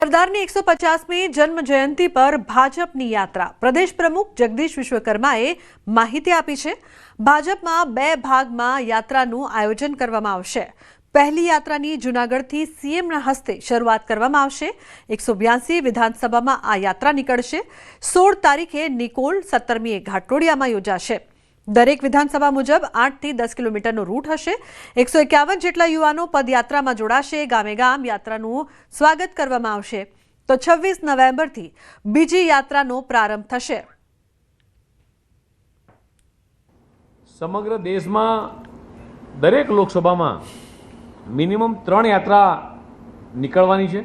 સરદારની 150મી જન્મ જયંતિ પર ભાજપની યાત્રા પ્રદેશ પ્રમુખ જગદીશ વિશ્વકર્માએ માહિતી આપી છે। ભાજપમાં બે ભાગમાં યાત્રાનું આયોજન કરવામાં આવશે। પહેલી યાત્રાની જૂનાગઢથી સીએમના હસ્તે શરૂઆત કરવામાં આવશે। 182 વિધાનસભામાં આ યાત્રા નીકળશે। 16 તારીખે નિકોલ, 17મીએ ઘાટલોડિયામાં યોજાશે। દરેક વિધાનસભા મુજબ 8 થી 10 કિલોમીટરનો રૂટ હશે। 151 જેટલા યુવાનો પદયાત્રામાં જોડાશે। ગામે ગામ યાત્રાનું સ્વાગત કરવામાં આવશે। તો 26 નવેમ્બરથી બીજી યાત્રાનો પ્રારંભ થશે। સમગ્ર દેશમાં દરેક લોકસભામાં મિનિમમ 3 યાત્રા નીકળવાની છે।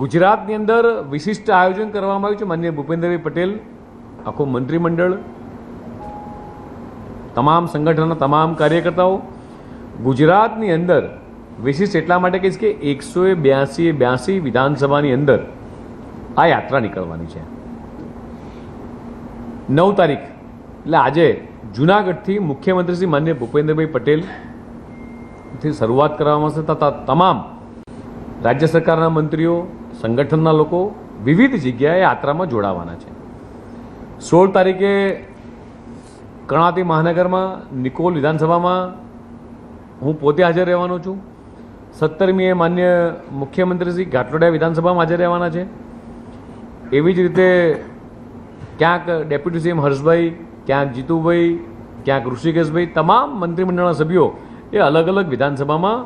ગુજરાતની અંદર વિશિષ્ટ આયોજન કરવામાં આવ્યું છે। માનનીય ભૂપેન્દ્રભાઈ પટેલ, આખું મંત્રીમંડળ, તમામ સંગઠનના તમામ કાર્યકર્તાઓ ગુજરાતની અંદર વિશિષ્ટ એટલા માટે કહીશ કે 182 વિધાનસભાની અંદર આ યાત્રા નીકળવાની છે। 9 તારીખ એટલે આજે જૂનાગઢથી મુખ્યમંત્રી શ્રી માનનીય ભૂપેન્દ્રભાઈ પટેલથી શરૂઆત કરવામાં આવશે તથા તમામ રાજ્ય સરકારના મંત્રીઓ, સંગઠનના લોકો વિવિધ જગ્યાએ યાત્રામાં જોડાવાના છે। 16 તારીખે કર્ણાવતી મહાનગરમાં નિકોલ વિધાનસભામાં હું પોતે હાજર રહેવાનો છું। 17મીએ માન્ય મુખ્યમંત્રી શ્રી ઘાટલોડિયા વિધાનસભામાં હાજર રહેવાના છે। એવી જ રીતે ક્યાંક ડેપ્યુટી સીએમ હર્ષભાઈ, ક્યાંક જીતુભાઈ, ક્યાંક ઋષિકેશભાઈ, તમામ મંત્રીમંડળના સભ્યો એ અલગ અલગ વિધાનસભામાં